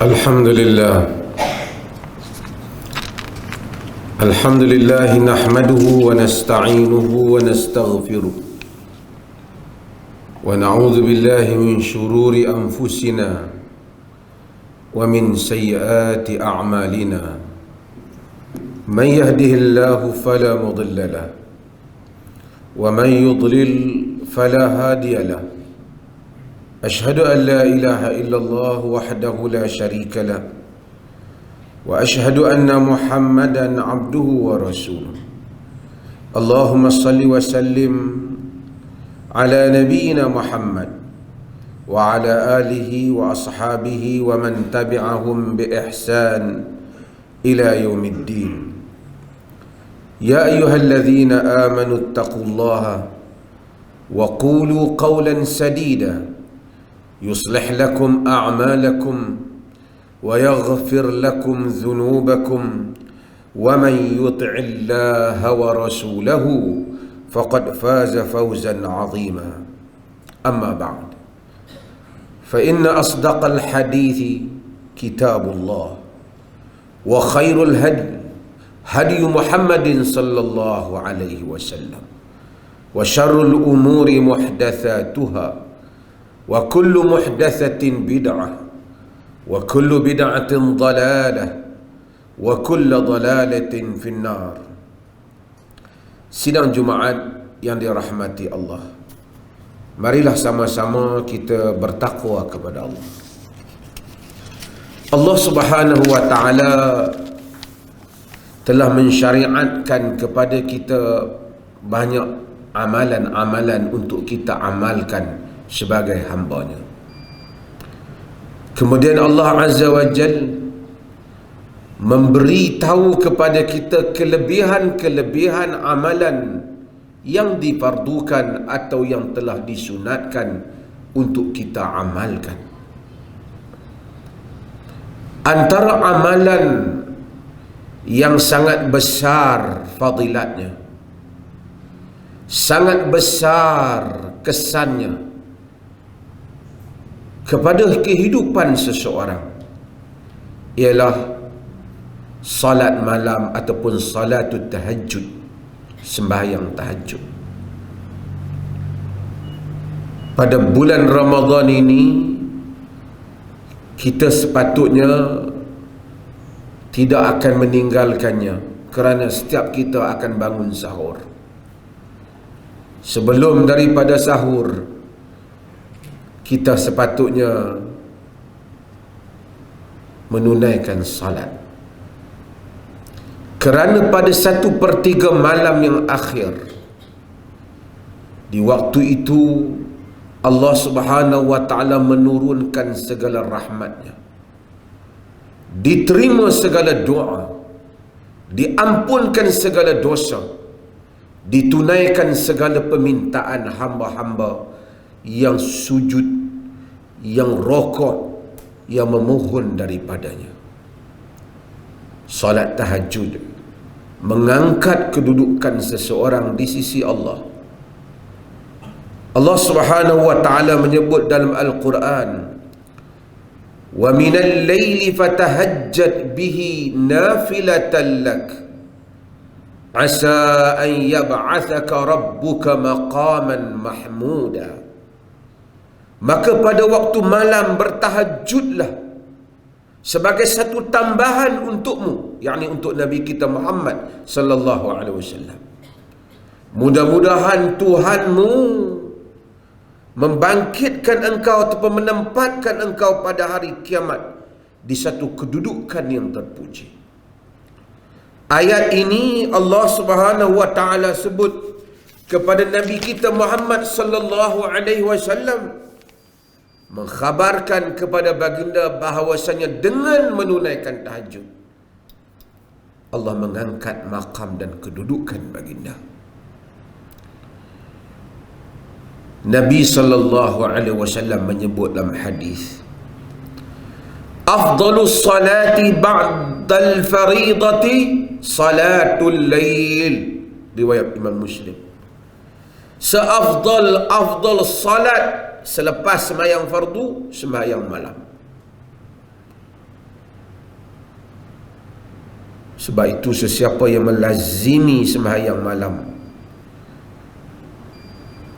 الحمد لله نحمده ونستعينه ونستغفره ونعوذ بالله من شرور أنفسنا ومن سيئات أعمالنا من يهده الله فلا مضل له ومن يضلل فلا هادي له أشهد أن لا إله إلا الله وحده لا شريك له وأشهد أن محمدا عبده ورسوله اللهم صل وسلم على نبينا محمد وعلى آله وأصحابه ومن تبعهم بإحسان إلى يوم الدين يا أيها الذين آمنوا اتقوا الله وقولوا قولا سديدا يصلح لكم أعمالكم ويغفر لكم ذنوبكم ومن يطع الله ورسوله فقد فاز فوزا عظيما أما بعد فإن أصدق الحديث كتاب الله وخير الهدي هدي محمد صلى الله عليه وسلم وشر الأمور محدثاتها وكل محدثة بدعة وكل بدعة ضلالة وكل ضلالة في النار. Sidang Jumaat yang dirahmati Allah, marilah sama-sama kita bertakwa kepada Allah. Allah Subhanahu wa ta'ala telah mensyariatkan kepada kita banyak amalan-amalan untuk kita amalkan sebagai hamba-Nya. Kemudian Allah Azza wa Jal memberi tahu kepada kita kelebihan-kelebihan amalan yang difardukan atau yang telah disunatkan untuk kita amalkan. Antara amalan yang sangat besar fadilatnya, sangat besar kesannya kepada kehidupan seseorang ialah salat malam ataupun salatul tahajud, sembahyang tahajud. Pada bulan Ramadan ini kita sepatutnya tidak akan meninggalkannya, kerana setiap kita akan bangun sahur. Sebelum daripada sahur, kita sepatutnya menunaikan salat, kerana pada 1/3 malam yang akhir, di waktu itu Allah Subhanahu wa ta'ala menurunkan segala rahmatnya, diterima segala doa, diampunkan segala dosa, ditunaikan segala permintaan hamba-hamba yang sujud, yang rokok, yang memohon daripadanya. Salat tahajud mengangkat kedudukan seseorang di sisi Allah. Allah Subhanahu wa ta'ala menyebut dalam Al-Quran, wa minal laili fatahajjad bihi nafilatan lak asa an yab'athaka rabbuka maqaman mahmuda. Maka pada waktu malam bertahajudlah sebagai satu tambahan untukmu, yakni untuk Nabi kita Muhammad sallallahu alaihi wasallam. Mudah-mudahan Tuhanmu membangkitkan engkau ataupun menempatkan engkau pada hari kiamat di satu kedudukan yang terpuji. Ayat ini Allah Subhanahu wa ta'ala sebut kepada Nabi kita Muhammad sallallahu alaihi wasallam, mengkhabarkan kepada baginda bahawasanya dengan menunaikan tahajud Allah mengangkat maqam dan kedudukan baginda. Nabi sallallahu alaihi wasallam menyebut dalam hadis, afdalus salati ba'dal faridati salatul lail, riwayat Imam Muslim. Seafdal salat selepas sembahyang fardu, sembahyang malam. Sebab itu sesiapa yang melazimi sembahyang malam,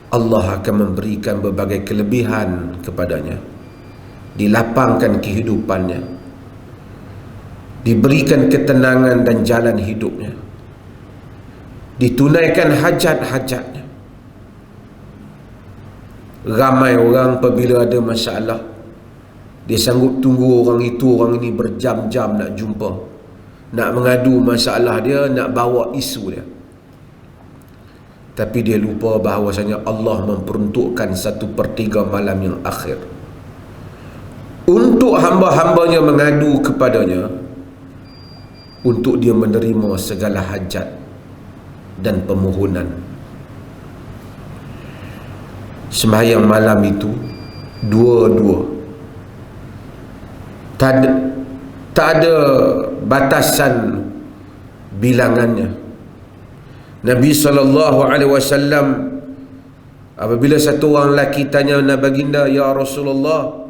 Allah akan memberikan berbagai kelebihan kepadanya, dilapangkan kehidupannya, diberikan ketenangan dan jalan hidupnya, ditunaikan hajat-hajatnya. Ramai orang apabila ada masalah, dia sanggup tunggu orang itu, orang ini berjam-jam nak jumpa, nak mengadu masalah dia, nak bawa isu dia. Tapi dia lupa bahawasanya Allah memperuntukkan 1/3 malam yang akhir untuk hamba-hambanya mengadu kepadanya, untuk dia menerima segala hajat dan permohonan. Sembahyang malam itu dua-dua, tak ada batasan bilangannya. Nabi SAW, apabila satu orang lelaki tanya baginda, "Ya Rasulullah,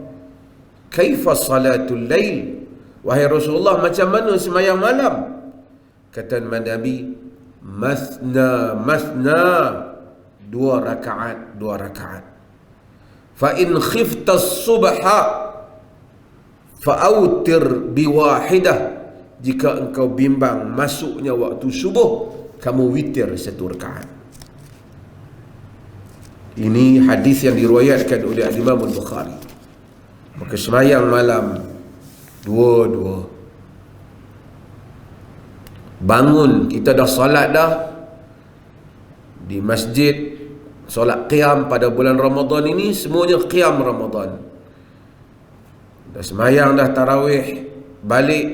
kaifa salatul lail?" Wahai Rasulullah, macam mana sembahyang malam? Kata Nabi, "Masna masna, 2 rakaat, 2 rakaat. Fa in khifta as-subha fa'autir biwahidah." Jika engkau bimbang masuknya waktu subuh, kamu witir 1 rakaat. Ini hadis yang diriwayatkan oleh Imam Al-Bukhari. Maka sembahyang malam dua-dua. Bangun, kita dah salat dah di masjid, solat qiyam pada bulan Ramadan ini, semuanya qiyam Ramadan. Dah sembahyang dah tarawih, balik,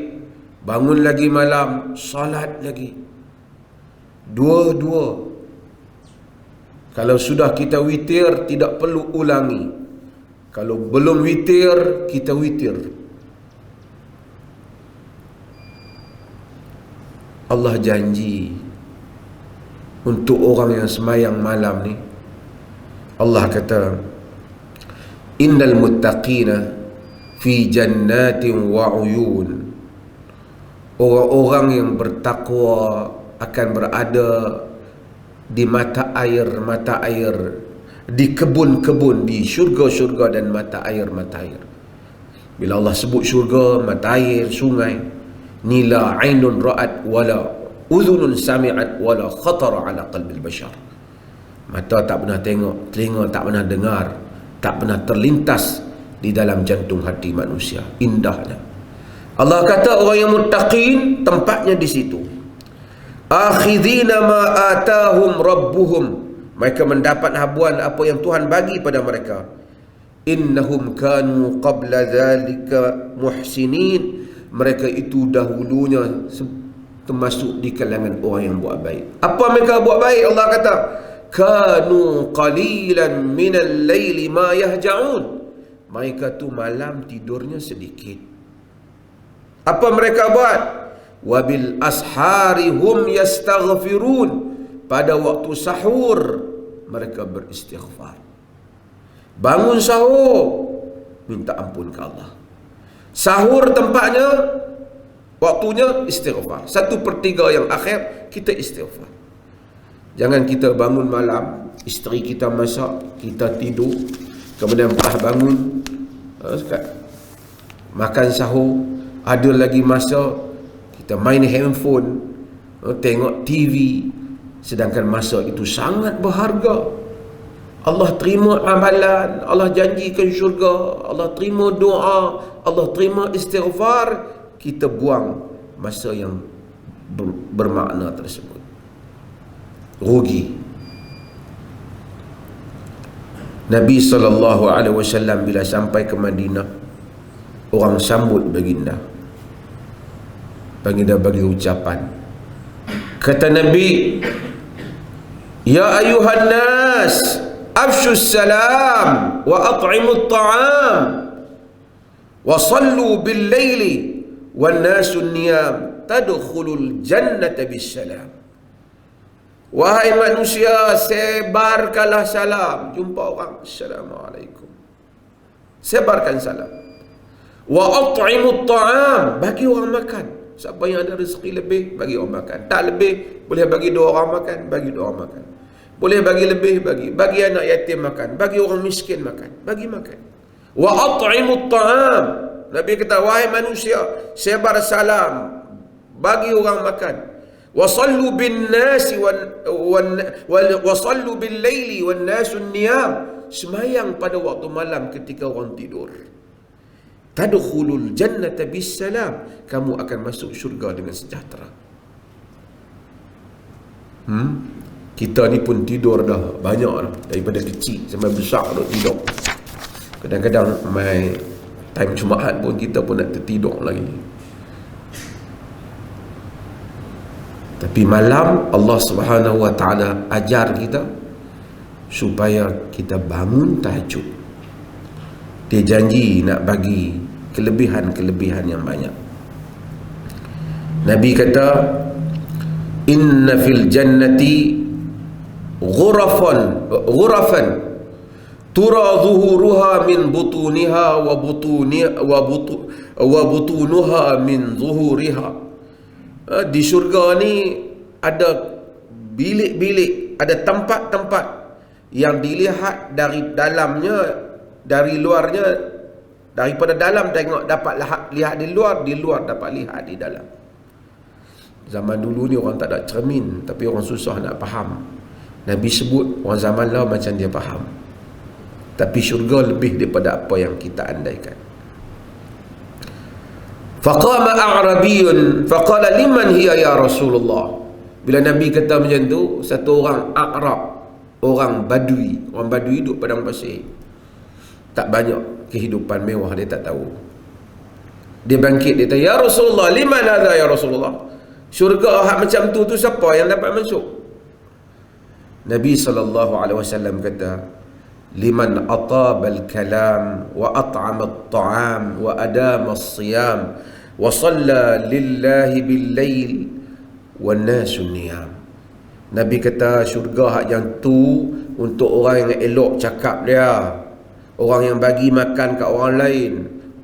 bangun lagi malam, salat lagi. Dua-dua. Kalau sudah kita witir, tidak perlu ulangi. Kalau belum witir, kita witir. Allah janji untuk orang yang sembahyang malam ni, Allah kata, "Innal muttaqina fi jannatin wa uyun." Orang-orang yang bertakwa akan berada di mata air, di kebun-kebun, di syurga-syurga dan mata air. Bila Allah sebut syurga, mata air, sungai, ni la ainun ra'at wala udhunun sami'at wala khatara ala qalbil bashar. Mata tak pernah tengok, telinga tak pernah dengar, tak pernah terlintas di dalam jantung hati manusia. Indahnya. Allah kata orang yang muttaqin tempatnya di situ. Akhidhina ma atahum rabbuhum, mereka mendapat habuan apa yang Tuhan bagi pada mereka. Innahum kanu qabla dhalika muhsinin, mereka itu dahulunya termasuk di kalangan orang yang buat baik. Apa mereka buat baik? Allah kata, kanu qalilan minal laili ma yahja'un, mereka tu malam tidurnya sedikit. Apa mereka buat? Wabil ashari hum yastaghfirun, pada waktu sahur mereka beristighfar. Bangun sahur, minta ampun ke Allah. Sahur tempatnya, waktunya istighfar. 1/3 yang akhir kita istighfar. Jangan kita bangun malam, isteri kita masak, kita tidur, kemudian lepas bangun makan sahur, ada lagi masa kita main handphone, tengok TV, sedangkan masa itu sangat berharga. Allah terima amalan, Allah janjikan syurga, Allah terima doa, Allah terima istighfar. Kita buang masa yang bermakna tersebut. Rugi. Nabi SAW bila sampai ke Madinah, orang sambut baginda. Baginda bagi ucapan. Kata Nabi, "Ya ayuhan nas, afshus salam wa at'imut ta'am wa sallu bil laili wan nasu niyam tadkhulul jannata bis salam." Wahai manusia, sebarkanlah salam. Jumpa orang, assalamualaikum, sebarkan salam. Wa at'imut ta'am, bagi orang makan. Siapa yang ada rezeki lebih, bagi orang makan. Tak lebih, boleh bagi 2 orang makan, bagi 2 orang makan. Boleh bagi lebih, bagi anak yatim makan, bagi orang miskin makan, bagi makan. Wa at'imut ta'am. Nabi kata, wahai manusia, sebar salam, bagi orang makan. Wa sallu bin nasi wa sallu bil laili wan nasu niyam. Semayang pada waktu malam ketika orang tidur. Tadkhulul jannata bis salam. Kamu akan masuk syurga dengan sejahtera. Kita ni pun tidur dah banyak dah. Daripada kecil sampai besar dah tidur. Kadang-kadang mai time Jumaat pun kita pun nak tertidur lagi. Tapi malam Allah Subhanahu Wa Taala ajar kita supaya kita bangun tahajud. Dia janji nak bagi kelebihan-kelebihan yang banyak. Nabi kata, inna fil jannati ghurafan tura zuhuruha min butuniha wa butunuha min zuhuriha. Di syurga ni ada bilik-bilik, ada tempat-tempat yang dilihat dari dalamnya, dari luarnya, daripada dalam tengok dapat lihat di luar dapat lihat di dalam. Zaman dulu ni orang tak ada cermin, tapi orang susah nak faham. Nabi sebut orang zaman lalu macam dia faham. Tapi syurga lebih daripada apa yang kita andaikan. Faqama a'rabiyun faqala liman hiya ya Rasulullah. Bila Nabi kata macam tu, satu orang Arab, orang Badui duduk padang pasir, tak banyak kehidupan mewah, dia tak tahu. Dia bangkit, dia kata, ya Rasulullah, liman hadha ya Rasulullah? Syurga hak macam tu siapa yang dapat masuk? Nabi SAW kata, liman atabal kalam wa at'ama at-ta'am wa adama as-siyam wa shalla lillahi bil-lail wan nasu niyam. Nabi kata syurga hak yang tu untuk orang yang elok cakap dia, orang yang bagi makan kat orang lain,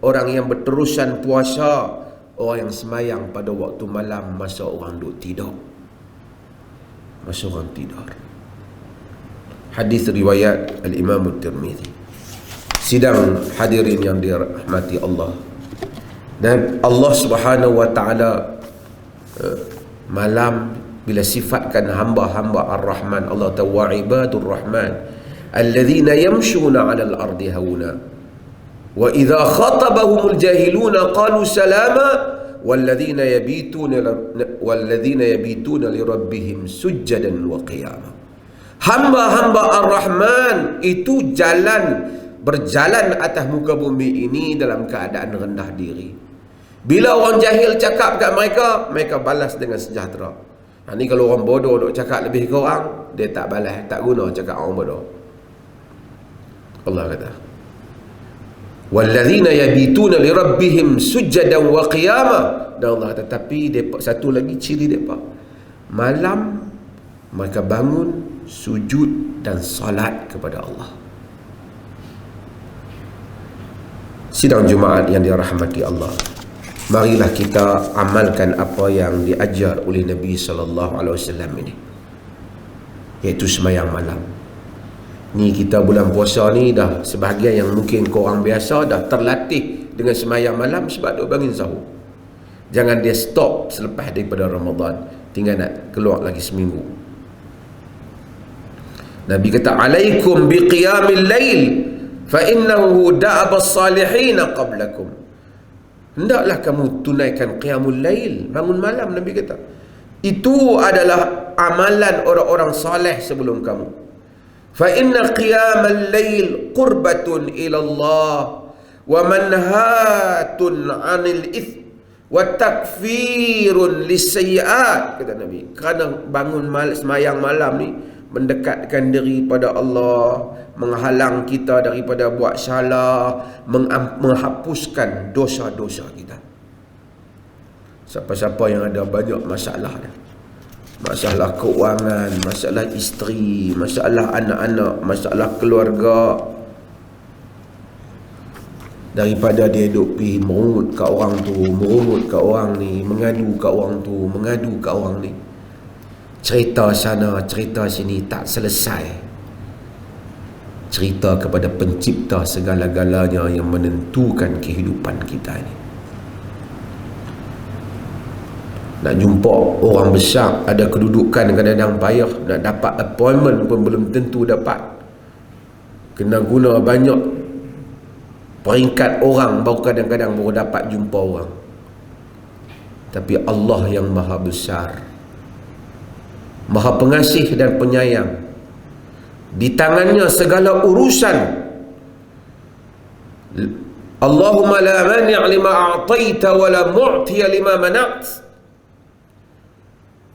orang yang berterusan puasa, orang yang semayang pada waktu malam masa orang duduk tidur. Masa orang tidur. Hadis riwayat Al-Imam At-Tirmizi. Sidang hadirin yang dirahmati Allah. Dan Allah Subhanahu Wa Taala malam bila sifatkan hamba-hamba Ar-Rahman, Allah Ta'ala wa ibadur Rahman alladzina yamshuna 'alal ardi hauna wa idza khatabahumul jahiluna qalu salama walladzina yabituna li rabbihim sujjadan wa qiyama. Hamba-hamba Ar-Rahman itu berjalan atas muka bumi ini dalam keadaan rendah diri. Bila orang jahil cakap kat mereka, mereka balas dengan sejahtera. Ni kalau orang bodoh duk cakap lebih ke orang, dia tak balas, tak guna cakap orang bodoh. Allah kata, walladzina yabituna li rabbihim sujjadan wa qiyama. Dan Allah kata, tapi depa satu lagi ciri depa, malam mereka bangun sujud dan salat kepada Allah. Sidang Jumaat yang dirahmati Allah, marilah kita amalkan apa yang diajar oleh Nabi SAW ini, iaitu sembahyang malam. Ni kita bulan puasa ni dah sebahagian yang mungkin korang biasa dah terlatih dengan sembahyang malam sebab duk bangun sahur. Jangan dia stop selepas daripada Ramadan, tinggal nak keluar lagi seminggu. Nabi kata, alaikum biqiyamil lail fa innahu da'aba as-salihin qablakum. Hendaklah kamu tunaikan qiyamul lail, bangun malam. Nabi kata, itu adalah amalan orang-orang saleh sebelum kamu. Fa inna qiyamal lail qurbatun ila Allah wa manhatun 'anil its wa takfirun lisayyi'at, kata Nabi. Kerana bangun sembahyang malam ni mendekatkan diri pada Allah, menghalang kita daripada buat salah, menghapuskan dosa-dosa kita. Siapa-siapa yang ada banyak masalah dia, masalah keuangan, masalah isteri, masalah anak-anak, masalah keluarga, daripada dia duk pergi merungut kat orang tu, merungut kat orang ni, mengadu kat orang tu, mengadu kat orang ni. Cerita sana, cerita sini tak selesai. Cerita kepada pencipta segala-galanya yang menentukan kehidupan kita ni. Nak jumpa orang besar, ada kedudukan, kadang-kadang payah. Nak dapat appointment pun belum tentu dapat. Kena guna banyak peringkat orang baru kadang-kadang baru dapat jumpa orang. Tapi Allah yang maha besar, maha pengasih dan penyayang, di tangannya segala urusan. Allahumma la mani' lima a'taita wa la mu'tiya lima mana'at.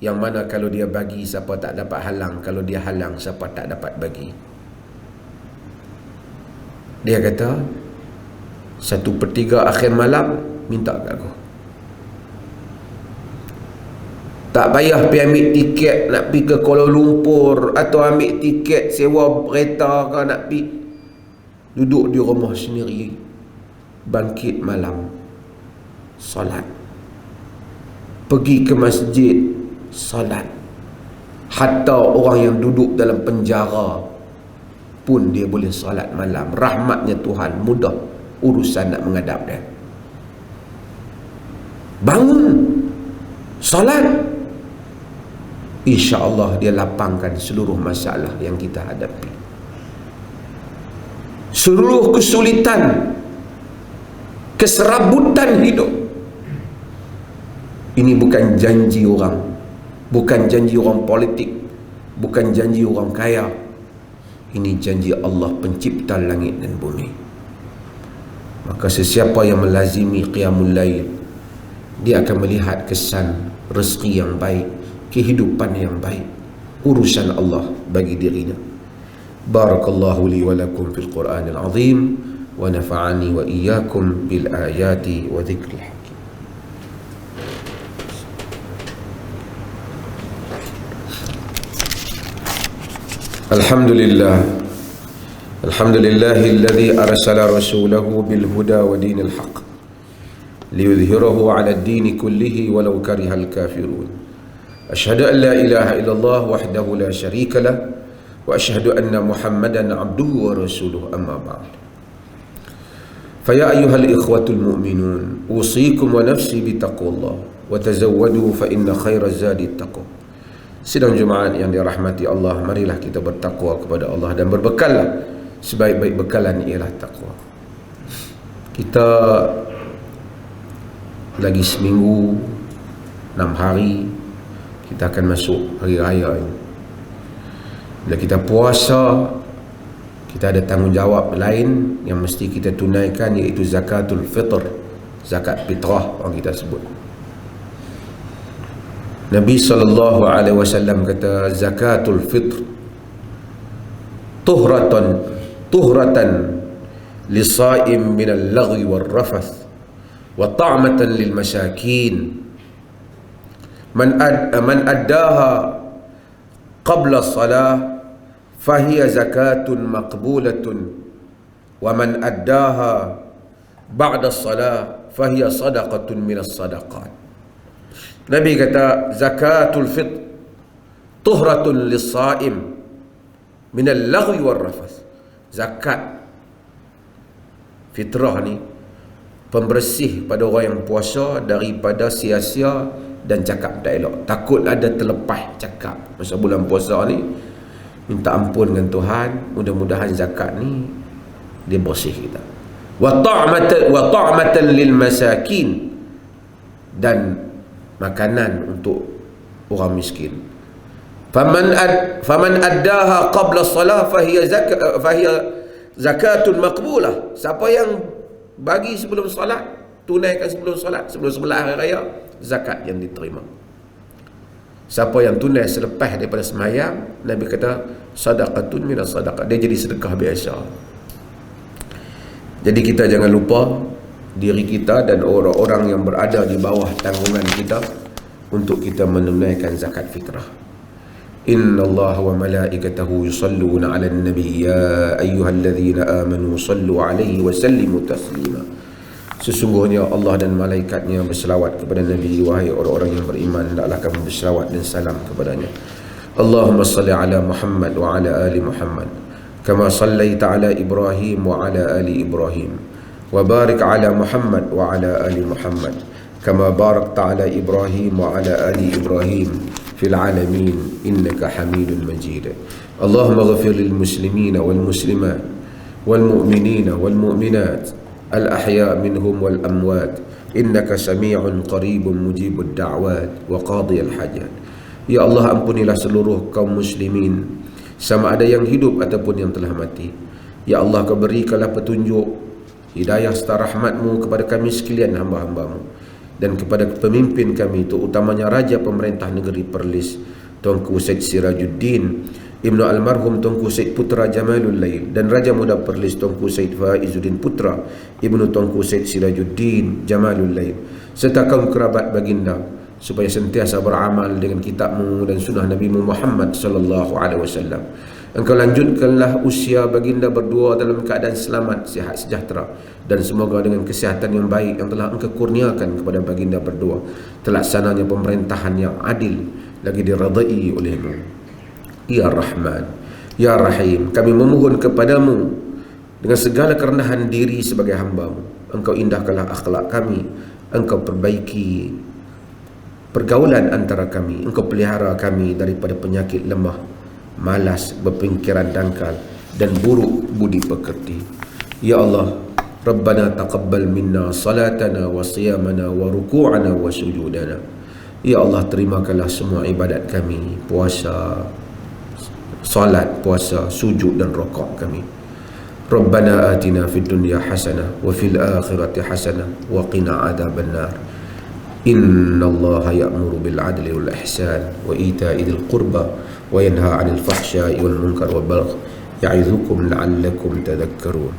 Yang mana kalau dia bagi, siapa tak dapat halang. Kalau dia halang, siapa tak dapat bagi. Dia kata 1/3 akhir malam minta kat aku. Tak payah pergi ambil tiket nak pergi ke Kuala Lumpur, atau ambil tiket sewa kereta ke nak pergi. Duduk di rumah sendiri, bangkit malam, salat, pergi ke masjid, salat. Hatta orang yang duduk dalam penjara pun dia boleh salat malam. Rahmatnya Tuhan, mudah urusan nak menghadap dia. Bangun, salat, insya-Allah dia lapangkan seluruh masalah yang kita hadapi. Seluruh kesulitan, keserabutan hidup. Ini bukan janji orang, bukan janji orang politik, bukan janji orang kaya. Ini janji Allah pencipta langit dan bumi. Maka sesiapa yang melazimi qiyamul lail, dia akan melihat kesan rezeki yang baik, kehidupan yang baik, urusan Allah bagi dirinya. Barakallahu li wa lakum fil Qur'anil azim, wa nafa'ani wa iyyakum bil ayati wa dhikril hakim. Alhamdulillah, alhamdulillahilladzi arsala rasulahu bil huda wa dinil haqq liyudhhirahu 'ala ad-din kullihi walau karihal kafirun. Asyhadu an la ilaha illallah wahdahu la syarika lah, wa asyhadu anna Muhammadan 'abduhu wa rasuluhu, amma ba'd. Fa ya ayyuhal ikhwatul mu'minun, usikum wa nafsi bi taqwallah, wa tazawwadu fa inna khairaz zadi taqwa. Sidang Jumaat yang dirahmati Allah, marilah kita bertakwa kepada Allah dan berbekallah. Sebaik-baik bekalan ialah takwa. Kita lagi seminggu, 6 hari kita akan masuk hari raya ini. Bila kita puasa, kita ada tanggungjawab lain yang mesti kita tunaikan, iaitu zakatul fitr, zakat fitrah orang kita sebut. Nabi SAW kata, zakatul fitr tuhratan lisaim minal lagwi wal rafath wa ta'matan lil masakin. Man addaha qabla salah fahiya zakatun maqbulatun, wa man addaha ba'da salah fahiya sadaqatun minas sadaqat. Nabi kata, zakatul fitr tuhratun lis-saim minal lagwi wal rafath. Zakat fitrah ni pembersih pada orang yang puasa daripada sia-sia dan cakap tak elok. Takut ada terlepas cakap masa bulan puasa ni. Minta ampun dengan Tuhan, mudah-mudahan zakat ni dia bersih kita. Wa ta'matan lil masakin, dan makanan untuk orang miskin. Faman addaha qabla salah fahiya zakatun maqbulah. Siapa yang bagi sebelum solat, tunaikan sebelum solat, sebelum sebelah hari raya, zakat yang diterima. Siapa yang tunai selepas daripada sembahyang, Nabi kata sadaqatun minas sadaqah, dia jadi sedekah biasa. Jadi kita jangan lupa diri kita dan orang-orang yang berada di bawah tanggungan kita untuk kita menunaikan zakat fitrah. Inna Allah wa malaikatahu yusalluna ala nabi ya ayyuhalladzina amanu sallu alaihi wa sallimu taslima. Sesungguhnya Allah dan malaikatnya berselawat kepada Nabi. Wahai orang-orang yang beriman, hendaklah kamu berselawat dan salam kepadanya. Allahumma salli ala Muhammad wa ala ali Muhammad kama sallaita ala Ibrahim wa ala ali Ibrahim, wa barik ala Muhammad wa ala ali Muhammad kama barakta ala Ibrahim wa ala ali Ibrahim fil alamin innaka Hamidun Majid. Allahumma ghafir lil muslimina wal muslimat wal mu'minina wal mu'minat al-ahya minhum wal amwat innaka sami'un qaribun mujibud da'wat wa qadiyal hajat. Ya Allah, ampunilah seluruh kaum muslimin, sama ada yang hidup ataupun yang telah mati. Ya Allah, kau berikanlah petunjuk hidayah serta rahmatmu kepada kami sekalian hamba-hambamu dan kepada pemimpin kami, terutamanya Raja Pemerintah Negeri Perlis Tuanku Syed Sirajuddin Ibnu Almarhum Tuanku Syed Putra Jamalul Lail, dan Raja Muda Perlis Tuanku Syed Faizuddin Putra Ibnu Tuanku Syed Sirajuddin Jamalul Lail, serta kaum kerabat baginda, supaya sentiasa beramal dengan kitabmu dan sunnah Nabi Muhammad sallallahu alaihi wasallam. Engkau lanjutkanlah usia baginda berdua dalam keadaan selamat, sihat sejahtera, dan semoga dengan kesihatan yang baik yang telah engkau kurniakan kepada baginda berdua, terlaksananya pemerintahan yang adil lagi diradai olehmu. Ya Rahman, Ya Rahim, kami memohon kepadamu dengan segala kerendahan diri sebagai hambamu. Engkau indahkanlah akhlak kami, engkau perbaiki pergaulan antara kami, engkau pelihara kami daripada penyakit lemah, malas, berpemikiran dangkal, dan buruk budi pekerti. Ya Allah, Rabbana taqabbal minna salatana wa siyamana wa ruku'ana wa sujudana. Ya Allah, terimakanlah semua ibadat kami, puasa, salat, puasa, sujud dan rukuk kami. Rabbana atina fid dunya hasanah wa fil akhirati hasanah wa qina adzaban nar. Inna Allah ya'muru bil adli wal ihsan wa ita'i dzil qurba wa yanha 'anil fahsya'i wal munkar wal baghi ya'idzukum la'allakum tadhakkarun.